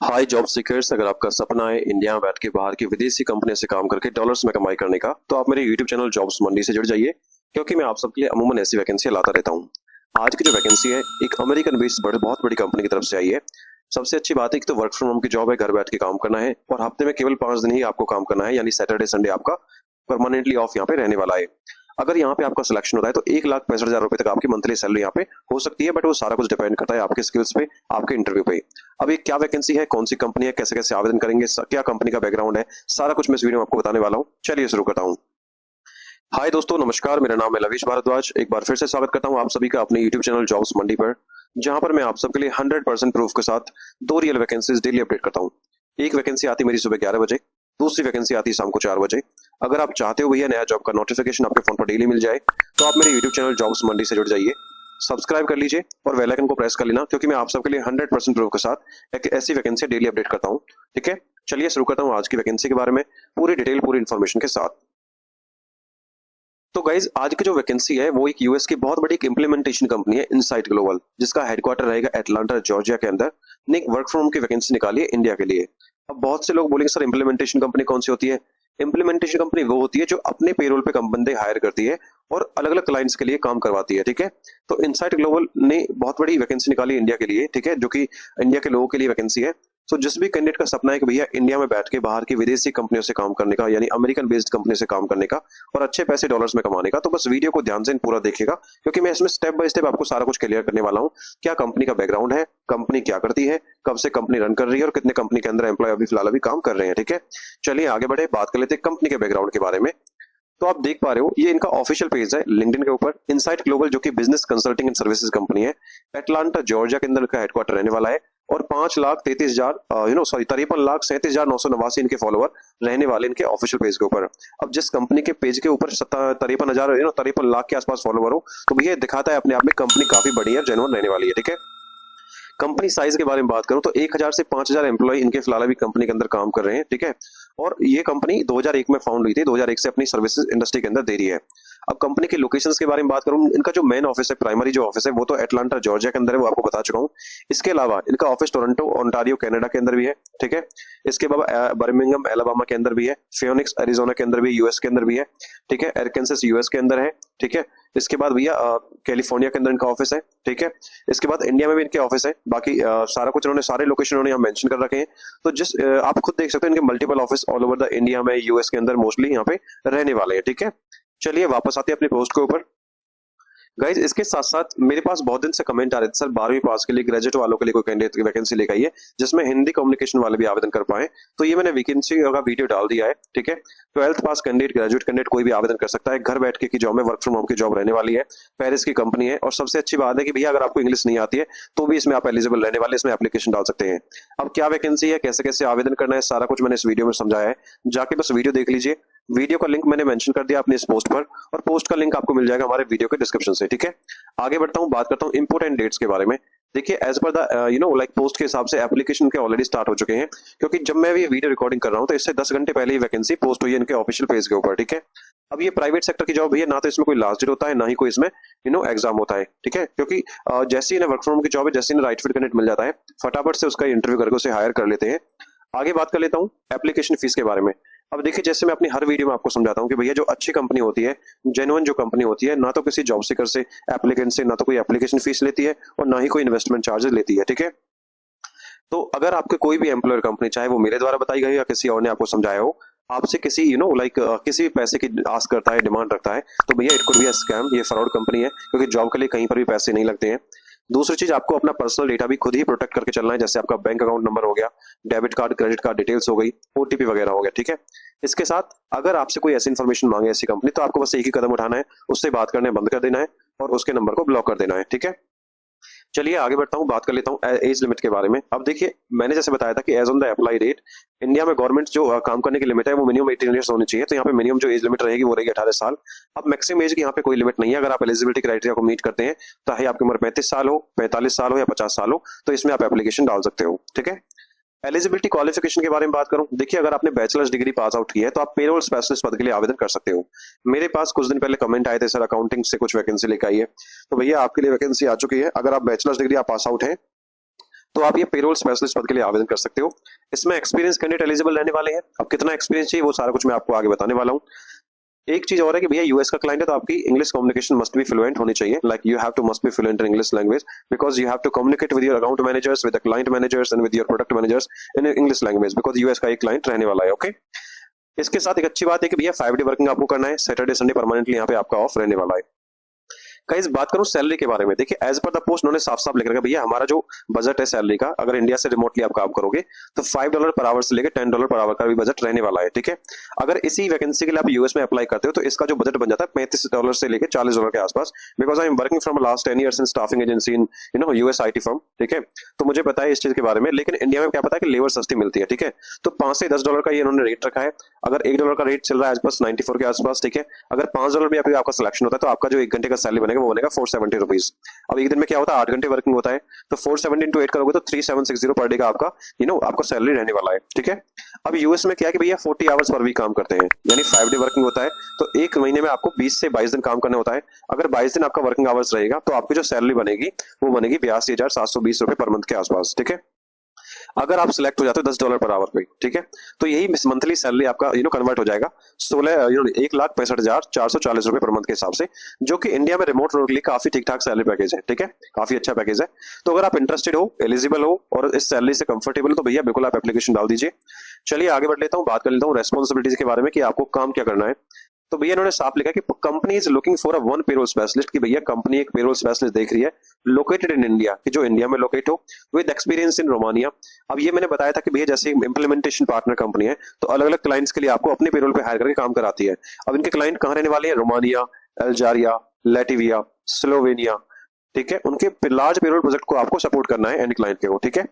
हाय job seekers, अगर आपका सपना है इंडिया में बैठ के बाहर की विदेशी कंपनी से काम करके डॉलर्स में कमाई करने का, तो आप मेरे यूट्यूब चैनल जॉब्स मंडी से जुड़ जाइए, क्योंकि मैं आप सबके लिए अमूमन ऐसी वैकेंसी लाता रहता हूँ। आज की जो वैकेंसी है एक अमेरिकन बेस्ड बहुत बड़ी कंपनी की तरफ से आई है। सबसे अच्छी बात है कि तो वर्क फ्रॉम होम की जॉब है, घर बैठ के काम करना है और हफ्ते में केवल 5 दिन ही आपको काम करना है, यानी सैटरडे संडे आपका परमानेंटली ऑफ यहाँ पे रहने वाला है। अगर यहाँ पे आपका सिलेक्शन होता है तो 1,65,000 रुपए तक आपकी मंथली सैलरी यहाँ पे हो सकती है, बट वो सारा कुछ डिपेंड करता है आपके स्किल्स पे, आपके इंटरव्यू पे। अब ये क्या वैकेंसी है, कौन सी कंपनी है, कैसे कैसे आवेदन करेंगे, क्या कंपनी का बैकग्राउंड है, सारा कुछ मैं इस वीडियो में आपको बताने वाला हूँ। चलिए शुरू करता हूँ। हाय दोस्तों, नमस्कार। मेरा नाम है लवीश भारद्वाज। एक बार फिर से स्वागत करता हूँ आप सभी का अपने यूट्यूब चैनल जॉब्स मंडी पर, जहां पर मैं आप सबके लिए 100% प्रूफ के साथ दो रियल वैकेंसीज डेली अपडेट करता हूँ। एक वैकेंसी आती मेरी सुबह 11 बजे, दूसरी वैकेंसी आती शाम को 4 बजे। अगर आप चाहते हो भैया नया जॉब का नोटिफिकेशन आपके फोन पर डेली मिल जाए, तो आप मेरे यूट्यूब चैनल जॉब्स मंडी से जुड़ जाइए, सब्सक्राइब कर लीजिए और बेल आइकन को प्रेस कर लेना, क्योंकि मैं आप सबके लिए 100% प्रूफ के साथ एक ऐसी वैकेंसी डेली अपडेट करता हूँ। ठीक है, चलिए शुरू करता हूँ आज की वैकेंसी के बारे में पूरी डिटेल, पूरी इन्फॉर्मेशन के साथ। तो गाइज, आज की जो वैकेंसी है वो एक यूएस की बहुत बड़ी इंप्लीमेंटेशन कंपनी है, इनसाइट ग्लोबल, जिसका हेडक्वार्टर रहेगा एटलांटा जॉर्जिया के अंदर, ने एक वर्क फ्रॉम होम की वैकेंसी निकाली है इंडिया के लिए। अब बहुत से लोग बोलेंगे सर इंप्लीमेंटेशन कंपनी कौन सी होती है। इंप्लीमेंटेशन कंपनी वो होती है जो अपने पेरोल पे बंदे हायर करती है और अलग अलग क्लाइंट्स के लिए काम करवाती है। ठीक है, तो इनसाइट ग्लोबल ने बहुत बड़ी वैकेंसी निकाली इंडिया के लिए। ठीक है, जो कि इंडिया के लोगों के लिए वैकेंसी है। तो जिस भी कैंडिडेट का सपना है कि भैया इंडिया में बैठ के बाहर की विदेशी कंपनियों से काम करने का, यानी अमेरिकन बेस्ड कंपनी से काम करने का और अच्छे पैसे डॉलर्स में कमाने का, तो बस वीडियो को ध्यान से पूरा देखिएगा, क्योंकि मैं इसमें स्टेप बाय स्टेप आपको सारा कुछ क्लियर करने वाला हूँ। क्या कंपनी का बैकग्राउंड है, कंपनी क्या करती है, कब से कंपनी रन कर रही है और कितने कंपनी के अंदर एम्प्लॉय अभी फिलहाल अभी काम कर रहे हैं। ठीक है, चलिए आगे बढ़े, बात कर लेते हैं कंपनी के बैकग्राउंड के बारे में। तो आप देख पा रहे हो ये इनका ऑफिशियल पेज है लिंक्डइन के ऊपर। इनसाइट ग्लोबल जो कि business consulting and services company है, एटलांटा जॉर्जिया के अंदर का हेडक्वार्टर रहने वाला है और 5,33,937 इनके फॉलोवर रहने वाले इनके ऑफिशियल पेज के ऊपर। अब जिस कंपनी के पेज के ऊपर 53,000 के आसपास फॉलोवर हो, तो भैया दिखाता है अपने आप में कंपनी काफी बड़ी है, जेन्युइन रहने वाली है। ठीक है, कंपनी साइज के बारे में बात करूं तो 1,000 से 5,000 एम्प्लॉय इनके फिलहाल अभी कंपनी के अंदर काम कर रहे हैं। ठीक है, और ये कंपनी 2001 में फाउंड हुई थी, 2001 से अपनी सर्विसेज इंडस्ट्री के अंदर दे रही है। अब कंपनी के लोकेशंस के बारे में बात करूं, इनका जो मेन ऑफिस है, प्राइमरी जो ऑफिस है, वो तो एटलांटा जॉर्जिया के अंदर है, वो आपको बता चुका हूं। इसके अलावा इनका ऑफिस टोरंटो ओंटारियो कनाडा के अंदर भी है। ठीक है, इसके अलावा बर्मिंघम एलाबामा के अंदर भी है, फियोनिक्स एरिजोना के अंदर भी, यूएस के अंदर भी है। ठीक है, एरकेंसस यूएस के अंदर है। ठीक है, इसके बाद भैया कैलिफोर्निया के अंदर इनका ऑफिस है। ठीक है, इसके बाद इंडिया में भी इनके ऑफिस है। बाकी सारा कुछ इन्होंने, सारे लोकेशन उन्होंने यहाँ मेंशन कर रखे हैं। तो जिस आप खुद देख सकते हैं इनके multiple office all over the India में, यूएस के अंदर मोस्टली यहाँ पे रहने वाले हैं। ठीक है, चलिए वापस आते हैं अपनी पोस्ट के ऊपर। गाइज, इसके साथ साथ मेरे पास बहुत दिन से कमेंट आ रहे थे सर 12वीं पास के लिए ग्रेजुएट वालों के लिए कोई कैंडिडेट की वैकेंसी लेकर आइए जिसमें हिंदी कम्युनिकेशन वाले भी आवेदन कर पाए। तो ये मैंने वैकेंसी का वीडियो डाल दिया है। ठीक है, 12th पास कैंडिडेट, ग्रेजुएट कैंडिडेट कोई भी आवेदन कर सकता है। घर बैठ के की जॉब में, वर्क फ्रॉम होम की जॉब रहने वाली है, पेरिस की कंपनी है। और सबसे अच्छी बात है कि भैया अगर आपको इंग्लिश नहीं आती है तो भी इसमें आप एलिजिबल रहने वाले, इसमें एप्लीकेशन डाल सकते हैं। अब क्या वैकेंसी है, कैसे कैसे आवेदन करना है, सारा कुछ मैंने इस वीडियो में समझाया है, जाके बस वीडियो देख लीजिए। वीडियो का लिंक मैंने मेंशन कर दिया अपने इस पोस्ट पर, और पोस्ट का लिंक आपको मिल जाएगा हमारे वीडियो के डिस्क्रिप्शन से। ठीक है, आगे बढ़ता हूं, बात करता हूं इंपोर्टेंट डेट्स के बारे में। देखिए, एज पर द पोस्ट के हिसाब से एप्लीकेशन के ऑलरेडी स्टार्ट हो चुके हैं, क्योंकि जब मैं ये वीडियो रिकॉर्डिंग कर रहा हूं तो इससे 10 घंटे पहले ही वैकेंसी पोस्ट हुई है इनके ऑफिशियल पेज के ऊपर। ठीक है, अब ये प्राइवेट सेक्टर की जॉब है, ना तो इसमें कोई लास्ट डेट होता है, ना ही कोई इसमें एग्जाम होता है। ठीक है, क्योंकि जैसे ही इन्हें वर्क फ्रॉम होम की जॉब है, जैसे इन्हें राइट फिट कैंडिडेट मिल जाता है, फटाफट से उसका इंटरव्यू करके उसे हायर कर लेते हैं। आगे बात कर लेता हूं एप्लीकेशन फीस के बारे में। अब देखिए, जैसे मैं अपनी हर वीडियो में आपको समझाता हूं कि भैया जो अच्छी कंपनी होती है, जेन्युइन जो कंपनी होती है, ना तो किसी जॉब सीकर से, एप्लीकेंट से, ना तो कोई एप्लीकेशन फीस लेती है और ना ही कोई इन्वेस्टमेंट चार्जेस लेती है। ठीक है, तो अगर आपके कोई भी एम्प्लॉयर कंपनी, चाहे वो मेरे द्वारा बताई गई या किसी और ने आपको समझाया हो, आपसे किसी किसी भी पैसे की आस करता है, डिमांड रखता है, तो भैया it could be a scam, ये फ्रॉड कंपनी है, क्योंकि जॉब के लिए कहीं पर भी पैसे नहीं लगते हैं। दूसरी चीज, आपको अपना पर्सनल डेटा भी खुद ही प्रोटेक्ट करके चलना है, जैसे आपका बैंक अकाउंट नंबर हो गया, debit card, credit card details हो गई, ओटीपी वगैरह हो गया। ठीक है, इसके साथ अगर आपसे कोई ऐसी इन्फॉर्मेशन मांगे ऐसी कंपनी, तो आपको बस एक ही कदम उठाना है, उससे बात करने बंद कर देना है और उसके नंबर को ब्लॉक कर देना है। ठीक है, चलिए आगे बढ़ता हूँ, बात कर लेता हूँ एज लिमिट के बारे में। अब देखिए, मैंने जैसे बताया था कि age on the apply date, India में गवर्नमेंट जो काम करने की लिमिट है वो मिनिमम 18 ईयर्स होनी चाहिए। तो यहाँ पे मिनिमम जो एज लिमिट रहेगी वो रहेगी 18 साल। अब मैक्सिमम एज की यहाँ पे कोई लिमिट नहीं है। अगर आप एलिजिबिलिटी क्राइटेरिया को मीट करते हैं, चाहे आपकी उम्र 35 साल हो, 45 साल हो या 50 साल हो, तो इसमें आप एप्लीकेशन डाल सकते हो। ठीक है, एलिजिबिलिटी क्वालिफिकेशन के बारे में बात करूं, देखिए अगर आपने बैचलर्स डिग्री पास आउट की है तो आप पेरोल स्पेशलिस्ट पद के लिए आवेदन कर सकते हो। मेरे पास कुछ दिन पहले कमेंट आए थे सर अकाउंटिंग से कुछ वैकेंसी लेकर आई है, तो भैया आपके लिए वैकेंसी आ चुकी है। अगर आप बैचलर्स डिग्री आप पास आउट है तो आप ये पेरोल स्पेशलिस्ट पद के लिए आवेदन कर सकते हो। इसमें एक्सपीरियंस कैंडिडेट एलिजिबल रहने वाले हैं। अब कितना एक्सपीरियंस चाहिए वो सारा कुछ मैं आपको आगे बताने वाला हूँ। एक चीज और है कि भैया यूएस का क्लाइंट है तो आपकी English communication must be fluent होनी चाहिए। Like you have to must be fluent in English language because you have to communicate with your account managers, with the client managers and with your product managers in English language, because US का एक client रहने वाला है। Okay, इसके साथ एक अच्छी बात है कि भैया 5 डे वर्किंग आपको करना है। सैटरडे संडे परमानेंटली यहाँ पे आपका ऑफ रहने वाला है। गाइस बात करूं सैलरी के बारे में, देखिए एज पर द पोस्ट उन्होंने साफ साफ लिख रखा है भैया हमारा जो बजट है सैलरी का, अगर इंडिया से रिमोटली आप काम करोगे तो $5 पर आवर से लेकर $10 पर आवर का भी बजट रहने वाला है। ठीक है, अगर इसी वैकेंसी के लिए आप यूएस में अप्लाई करते हो तो इसका जो बजट बन जाता है $35 से लेकर $40 के आसपास, because I am working from last 10 years in staffing agency in US IT firm. ठीक है, तो मुझे पता है इस चीज के बारे में। लेकिन इंडिया में क्या पता है कि लेबर सस्ती मिलती है। ठीक है, तो $5 से $10 का ये इन्होंने रेट रखा है। अगर $1 का रेट चल रहा है आसपास 94 के आसपास। ठीक है, अगर $5 भी आपका सिलेक्शन होता है तो आपका जो 1 घंटे का सैलरी बनेगा वो बनेगा ₹470। अब एक दिन में क्या होता है 8 घंटे वर्किंग होता है, तो 470 into 8 करोगे तो 3760 पर डे का आपका आपका सैलरी रहने वाला है। ठीक है, अब यूएस में क्या है कि भैया 40 आवर्स पर वीक काम करते हैं, यानी 5 डे वर्किंग होता है, तो एक महीने में आपको 20 से 22 दिन काम करना होता है। अगर 22 दिन आपका वर्किंग आवर्स रहेगा तो आपकी जो सैलरी बनेगी वो बनेगी ₹82,720 पर मंथ के आसपास। ठीक है, अगर आप सिलेक्ट हो जाते हो $10 पर आवर पे। ठीक है, तो यही मंथली सैलरी आपका कन्वर्ट हो जाएगा 1,61,440 रुपए पर मंथ के हिसाब से, जो कि इंडिया में रिमोट रोल के लिए काफी ठीक ठाक सैलरी पैकेज है। ठीक है, काफी अच्छा पैकेज है। तो अगर आप इंटरेस्टेड हो, एलिजिबल हो और इस सैलरी से कंफर्टेबल हो तो भैया बिल्कुल आप एप्लीकेशन डाल दीजिए। चलिए आगे बढ़ लेता हूँ, बात कर लेता हूँ रेस्पॉन्सिबिलिटीज के बारे में कि आपको काम क्या करना है। तो भैया इन्होंने साफ लिखा कि company is looking for a one payroll specialist, कि भैया कंपनी एक पेरोल स्पेशलिस्ट देख रही है लोकेटेड इन इंडिया, कि जो इंडिया में लोकेट हो, विद एक्सपीरियंस इन रोमानिया। अब ये मैंने बताया था कि भैया जैसे इंप्लीमेंटेशन पार्टनर कंपनी है तो अलग अलग क्लाइंट्स के लिए आपको अपने पेरोल पे हायर करके काम कराती है। अब इनके क्लाइंट कहाँ रहने वाले हैं? Romania, Algeria, Latvia, Slovenia. ठीक है, उनके लार्ज पेरोल प्रोजेक्ट को आपको सपोर्ट करना है एंड क्लाइंट के को। ठीक है,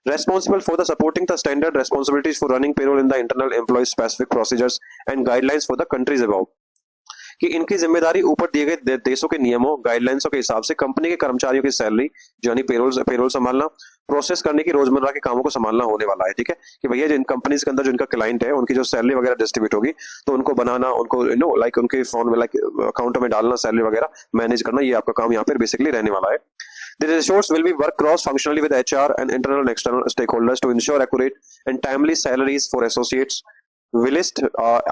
responsible for the supporting the standard responsibilities for running payroll in the internal employee specific procedures and guidelines for the countries above, कि इनकी जिम्मेदारी ऊपर दिए गए देशों के नियमों गाइडलाइंसों के हिसाब से कंपनी के कर्मचारियों की सैलरी यानी पेरोल संभालना, प्रोसेस करने की रोजमर्रा के कामों को संभालना होने वाला है। ठीक है, कि भैया जिन कंपनीज के अंदर जो इनका क्लाइंट है उनकी जो सैलरी वगैरह डिस्ट्रीब्यूट होगी तो उनको बनाना, उनको लाइक उनके फोन में लाइक अकाउंट में डालना, सैलरी वगैरह मैनेज करना, ये आपका काम यहाँ पर बेसिकली रहने वाला है। The resource will be work cross-functionally with HR and internal and external stakeholders to ensure accurate and timely salaries for associates. We list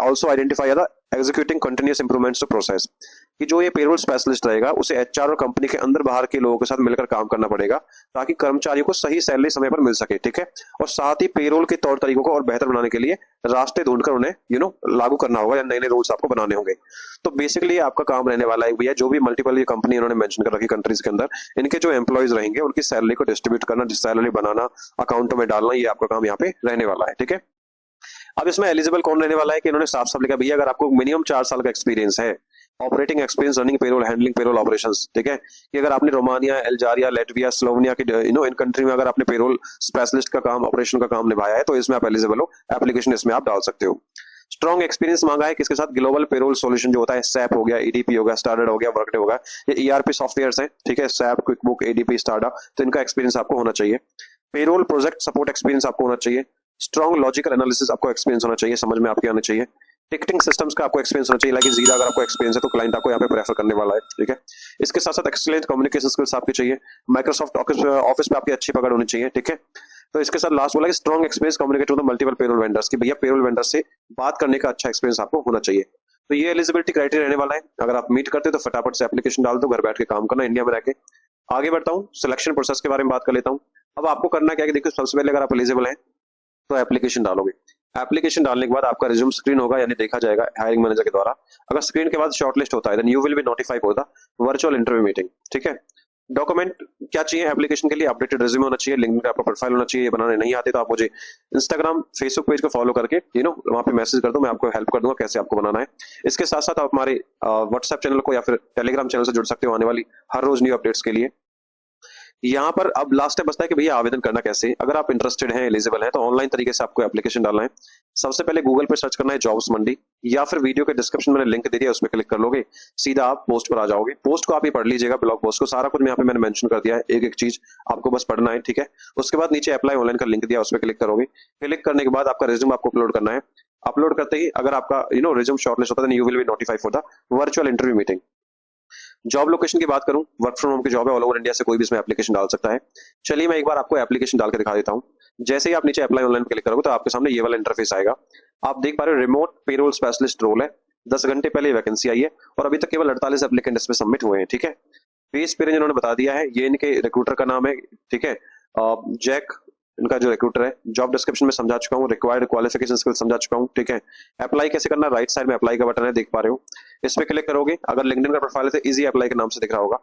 also identify the executing continuous improvements to process, कि जो ये payroll specialist रहेगा उसे HR और company के अंदर बाहर के लोगों के साथ मिलकर काम करना पड़ेगा ताकि कर्मचारियों को सही सैलरी समय पर मिल सके। ठीक है, और साथ ही पेरोल के तौर तरीकों को और बेहतर बनाने के लिए रास्ते ढूंढकर उन्हें लागू करना होगा या नए नए रूल्स आपको बनाने होंगे। तो बेसिकली आपका काम रहने वाला है भैया जो भी मल्टीपल ये कंपनी उन्होंने मेंशन कर रखी कंट्रीज के अंदर, इनके जो एम्प्लॉयज रहेंगे उनकी सैलरी को डिस्ट्रीब्यूट करना, सैलरी बनाना, अकाउंटों में डालना, ये आपका काम यहाँ पे रहने वाला है। ठीक है, अब इसमें एलिजिबल कौन रहने वाला है कि इन्होंने साफ साफ लिखा भैया अगर आपको मिनिमम 4 साल का एक्सपीरियंस है, operating experience running payroll, handling payroll operations. ठीक है, कि अगर आपने रोमानिया, अल्जारिया, लैटविया, स्लोवेनिया की इन कंट्री में अगर आपने पेरोल स्पेशलिस्ट का काम, ऑपरेशन का काम निभाया है तो इसमें आप एलिजिबल हो, एप्लीकेशन इसमें आप डाल सकते हो। स्ट्रॉन्ग एक्सपीरियंस मांगा है किसके साथ? ग्लोबल पेरोल सॉल्यूशन जो होता है, सैप हो गया, एडीपी हो गया, स्टारडा हो गया, वर्कडे हो गया, ये ईआरपी सॉफ्टवेयर्स हैं। ठीक है, सैप, क्विकबुक, एडीपी, स्टारडा, तो इनका एक्सपीरियंस आपको होना चाहिए। पेरोल प्रोजेक्ट सपोर्ट एक्सपीरियंस आपको होना चाहिए। स्ट्रॉन्ग लॉजिकल एनालिसिस आपको एक्सपीरियंस होना चाहिए, समझ में आपके आना चाहिए। टिकटिंग सिस्टम्स का आपको एक्सपीरियंस होना चाहिए, लाइक जीरा अगर आपको एक्सपीरियंस है तो क्लाइंट आपको यहाँ पे प्रेफर करने वाला है। ठीक है, इसके साथ साथ एक्सीलेंट कम्युनिकेशन स्किल्स आपकी चाहिए। माइक्रोसॉफ्ट ऑफिस पे आपकी अच्छी पकड़ होनी चाहिए। ठीक है, तो इसके साथ लास्ट बोला कि strong experience communicate with multiple payroll vendors, कि भैया पेरोल वेंडर से बात करने का अच्छा एक्सपीरियंस आपको होना चाहिए। तो ये एलिजिबिलिटी क्राइटेरिया रहने वाला है। अगर आप मीट करते हो तो फटाफट से एप्लीकेशन डाल दो, घर बैठ के काम करना इंडिया में रह के। आगे बढ़ता हूँ, सिलेक्शन प्रोसेस के बारे में बात कर लेता हूँ। अब आपको करना क्या है कि देखिए सबसे पहले अगर आप एलिजिबल हैं तो एप्लीकेशन डालोगे। एप्लीकेशन डालने के बाद आपका रिज्यूम स्क्रीन होगा, यानी देखा जाएगा हायरिंग मैनेजर के द्वारा। अगर स्क्रीन के बाद शॉर्टलिस्ट होता है then you will be notified for the virtual interview meeting. ठीक है, डॉक्यूमेंट क्या चाहिए एप्लीकेशन के लिए? अपडेटेड रिज्यूम होना चाहिए, लिंक्डइन पे आपका प्रोफाइल होना चाहिए। बनाने नहीं आते तो आप मुझे इंस्टाग्राम, फेसबुक पेज को फॉलो करके वहां पे मैसेज कर दो, मैं आपको हेल्प कर दूंगा कैसे आपको बनाना है। इसके साथ साथ आप हमारे व्हाट्सएप चैनल को या फिर टेलीग्राम चैनल से जुड़ सकते हो आने वाली हर रोज न्यू अपडेट्स के लिए। यहाँ पर अब लास्ट स्टेप बचता है कि भैया आवेदन करना कैसे। अगर आप इंटरेस्टेड हैं, एलिजिबल हैं, तो ऑनलाइन तरीके से आपको एप्लीकेशन डालना है। सबसे पहले गूगल पे सर्च करना है जॉब्स मंडी, या फिर वीडियो के डिस्क्रिप्शन में लिंक दे दिया उस पर क्लिक कर लोगे, सीधा आप पोस्ट पर आ जाओगे। पोस्ट को आप ही पढ़ लीजिएगा, ब्लॉग पोस्ट को, सारा कुछ यहाँ पे मैंने मेंशन कर दिया है, एक एक चीज आपको बस पढ़ना है। ठीक है, उसके बाद नीचे अप्लाई ऑनलाइन का लिंक दिया, उस पर क्लिक करोगे। क्लिक करने के बाद आपका रिज्यूम आपको अपलोड करना है। अपलोड करते ही अगर आपका रिज्यूम शॉर्टलिस्ट होता है you will be notified for the virtual interview meeting. Job location की बात करूं, वर्क फ्रॉम होम की जॉब है, ऑल ओवर इंडिया से कोई भी इसमें एप्लीकेशन डाल सकता है। चलिए मैं एक बार आपको एप्लीकेशन डाल के दिखा देता हूं। जैसे ही आप नीचे अप्लाई ऑनलाइन क्लिक करोगे तो आपके सामने ये वाला इंटरफेस आएगा। आप देख पा रहे हो रिमोट पेरोल स्पेशलिस्ट रोल है, 10 घंटे पहले वैकेंसी आई है और अभी तक केवल 48 एप्लीकेंट इसमें सबमिट हुए हैं। ठीक है, पेज पे इन्होंने बता दिया है, ये इनके रिक्रूटर का नाम है। ठीक है, जैक इनका जो रिक्रूटर है। जॉब डिस्क्रिप्शन में समझा चुका हूँ, रिक्वायर्ड क्वालिफिकेशन स्किल समझा चुका हूँ। ठीक है, अप्लाई कैसे करना, राइट साइड में अप्लाई का बटन है, देख पा रहे हो। इस पे क्लिक करोगे, अगर लिंक्डइन का प्रोफाइल है तो इजी अप्लाई के नाम से दिख रहा होगा।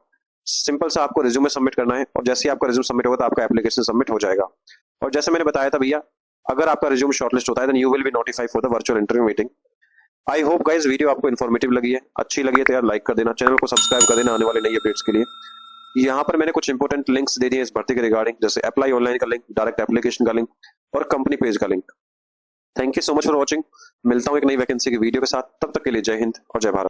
सिंपल सा आपको रिज्यूमे सबमिट करना है और जैसे ही आपका रिज्यूम सबमिट होगा तो आपका एप्लीकेशन सबमिट हो जाएगा। और जैसे मैंने बताया था भैया, अगर आपका रिज्यूम शॉर्टलिस्ट होता है then you will be notified for the virtual interview meeting. I hope guys video आपको इन्फॉर्मेटिव लगी है, अच्छी लगी है तो यार लाइक कर देना, चैनल को सब्सक्राइब कर देना आने वाले नई अपडेट्स के लिए। यहाँ पर मैंने कुछ इंपॉर्टेंट लिंक्स दे दिए इस भर्ती के रिगार्डिंग, जैसे अप्लाई ऑनलाइन का लिंक, डायरेक्ट एप्लीकेशन का लिंक और कंपनी पेज का link. Thank you so much for watching. मिलता हूँ एक नई वैकेंसी की वीडियो के साथ, तब तक के लिए जय हिंद और जय भारत।